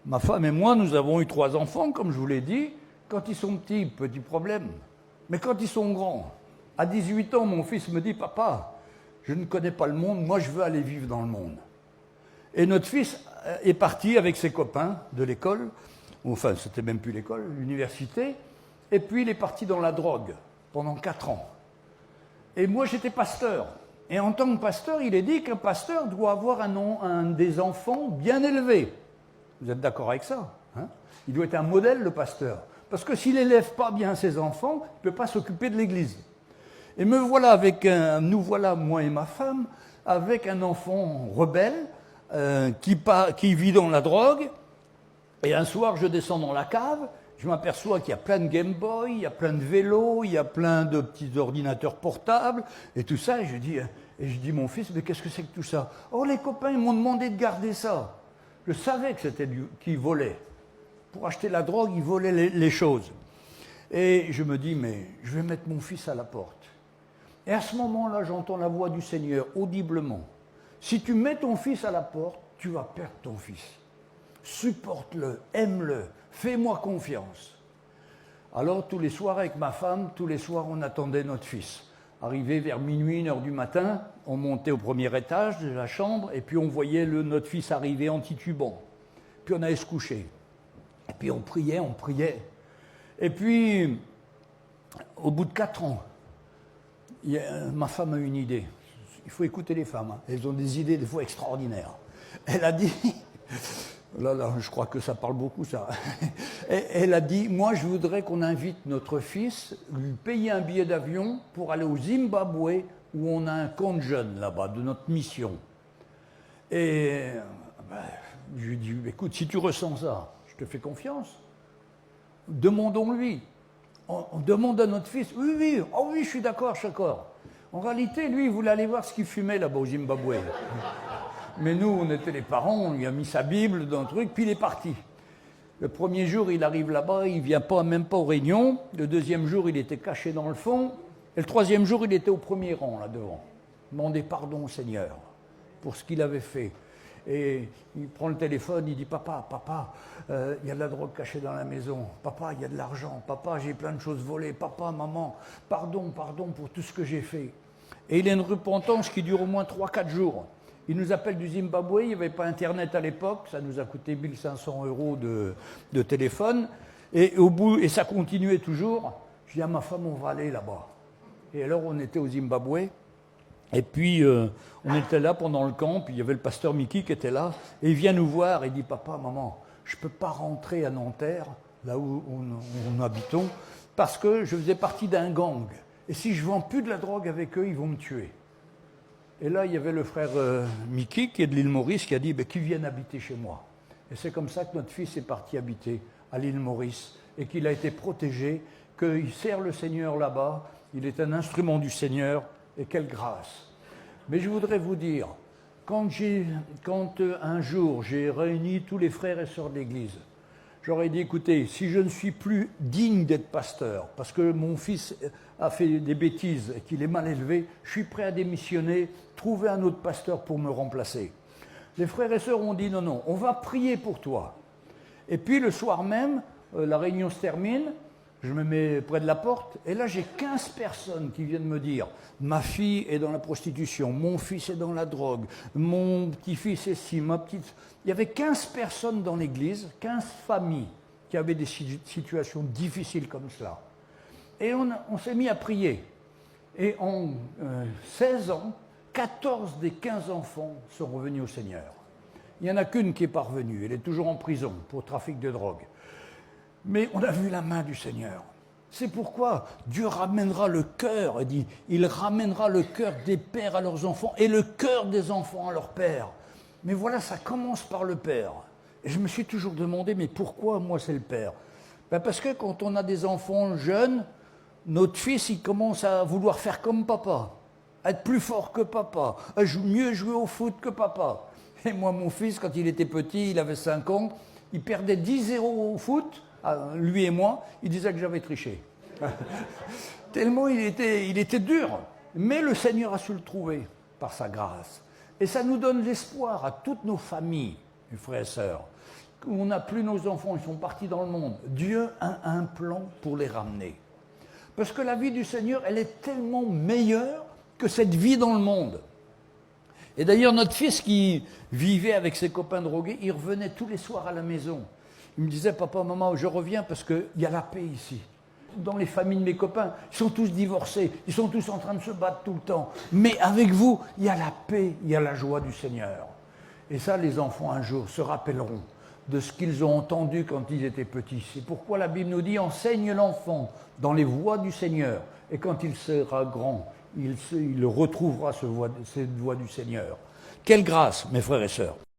Ma femme et moi, nous avons eu 3 enfants, comme je vous l'ai dit. Quand ils sont petits, petit problème. Mais quand ils sont grands, à 18 ans, mon fils me dit « Papa, je ne connais pas le monde, moi je veux aller vivre dans le monde. » Et notre fils est parti avec ses copains de l'école, enfin c'était même plus l'école, l'université, et puis il est parti dans la drogue pendant 4 ans. Et moi j'étais pasteur. Et en tant que pasteur, il est dit qu'un pasteur doit avoir des enfants bien élevés. Vous êtes d'accord avec ça, hein? Il doit être un modèle, le pasteur. Parce que s'il n'élève pas bien ses enfants, il ne peut pas s'occuper de l'Église. Et nous voilà, moi et ma femme, avec un enfant rebelle qui vit dans la drogue. Et un soir, je descends dans la cave, je m'aperçois qu'il y a plein de Game Boy, il y a plein de vélos, il y a plein de petits ordinateurs portables, et tout ça. Et je dis mon fils, mais qu'est-ce que c'est que tout ça? Oh, les copains, ils m'ont demandé de garder ça. Je savais que c'était qu'ils volaient. Pour acheter la drogue, ils volaient les choses. Et je me dis, mais je vais mettre mon fils à la porte. Et à ce moment-là, j'entends la voix du Seigneur, audiblement. Si tu mets ton fils à la porte, tu vas perdre ton fils. Supporte-le, aime-le, fais-moi confiance. Alors, tous les soirs, avec ma femme, tous les soirs, on attendait notre fils. Arrivé vers minuit, 1h du matin, on montait au premier étage de la chambre, et puis on voyait notre fils arriver en titubant. Puis on allait se coucher. Et puis on priait. Et puis, au bout de 4 ans, ma femme a une idée. Il faut écouter les femmes, hein. Elles ont des idées des fois extraordinaires. Elle a dit, là, je crois que ça parle beaucoup ça. Elle a dit, moi je voudrais qu'on invite notre fils, lui payer un billet d'avion pour aller au Zimbabwe où on a un camp de jeunes là-bas, de notre mission. Et je lui ai dit, écoute, si tu ressens ça, je te fais confiance. Demandons-lui. On demande à notre fils, oui, oh oui, je suis d'accord. En réalité, lui, il voulait aller voir ce qu'il fumait là-bas au Zimbabwe. Mais nous, on était les parents, on lui a mis sa Bible dans le truc, puis il est parti. Le premier jour, il arrive là-bas, il ne vient même pas aux réunions. Le deuxième jour, il était caché dans le fond. Et le troisième jour, il était au premier rang, là devant. Il demandait pardon au Seigneur pour ce qu'il avait fait. Et il prend le téléphone, il dit « Papa, il y a de la drogue cachée dans la maison. Papa, il y a de l'argent. Papa, j'ai plein de choses volées. Papa, maman, pardon pour tout ce que j'ai fait. » Et il a une repentance qui dure au moins 3-4 jours. Il nous appelle du Zimbabwe, il n'y avait pas Internet à l'époque, ça nous a coûté 1 500 € de téléphone. Et ça continuait toujours. Je dis à ma femme, on va aller là-bas. Et alors on était au Zimbabwe. Et puis, on était là pendant le camp, puis il y avait le pasteur Mickey qui était là, et il vient nous voir et dit « Papa, maman, je ne peux pas rentrer à Nanterre, là où nous habitons, parce que je faisais partie d'un gang. Et si je ne vends plus de la drogue avec eux, ils vont me tuer. » Et là, il y avait le frère Mickey, qui est de l'île Maurice, qui a dit « qu'ils viennent habiter chez moi. » Et c'est comme ça que notre fils est parti habiter à l'île Maurice, et qu'il a été protégé, qu'il sert le Seigneur là-bas, il est un instrument du Seigneur. Et quelle grâce! Mais je voudrais vous dire, quand un jour j'ai réuni tous les frères et sœurs de l'Église, j'aurais dit, écoutez, si je ne suis plus digne d'être pasteur, parce que mon fils a fait des bêtises et qu'il est mal élevé, je suis prêt à démissionner, trouver un autre pasteur pour me remplacer. Les frères et sœurs ont dit, non, on va prier pour toi. Et puis le soir même, la réunion se termine, je me mets près de la porte, et là j'ai 15 personnes qui viennent me dire « Ma fille est dans la prostitution, mon fils est dans la drogue, mon petit-fils est ci, ma petite... » Il y avait 15 personnes dans l'église, 15 familles qui avaient des situations difficiles comme cela. Et on s'est mis à prier. Et en 16 ans, 14 des 15 enfants sont revenus au Seigneur. Il n'y en a qu'une qui est parvenue, elle est toujours en prison pour trafic de drogue. Mais on a vu la main du Seigneur. C'est pourquoi Dieu ramènera le cœur, il ramènera le cœur des pères à leurs enfants et le cœur des enfants à leurs pères. Mais voilà, ça commence par le père. Et je me suis toujours demandé, mais pourquoi moi c'est le père? Parce que quand on a des enfants jeunes, notre fils il commence à vouloir faire comme papa, à être plus fort que papa, à mieux jouer au foot que papa. Et moi, mon fils, quand il était petit, il avait 5 ans, il perdait 10-0 au foot. Lui et moi, il disait que j'avais triché. Tellement il était dur. Mais le Seigneur a su le trouver par sa grâce. Et ça nous donne l'espoir à toutes nos familles, mes frères et sœurs. on n'a plus nos enfants, ils sont partis dans le monde. Dieu a un plan pour les ramener. Parce que la vie du Seigneur, elle est tellement meilleure que cette vie dans le monde. Et d'ailleurs, notre fils qui vivait avec ses copains drogués, il revenait tous les soirs à la maison. Il me disait, papa, maman, je reviens parce qu'il y a la paix ici. Dans les familles de mes copains, ils sont tous divorcés, ils sont tous en train de se battre tout le temps. Mais avec vous, il y a la paix, il y a la joie du Seigneur. Et ça, les enfants, un jour, se rappelleront de ce qu'ils ont entendu quand ils étaient petits. C'est pourquoi la Bible nous dit, enseigne l'enfant dans les voies du Seigneur. Et quand il sera grand, il retrouvera cette voie du Seigneur. Quelle grâce, mes frères et sœurs!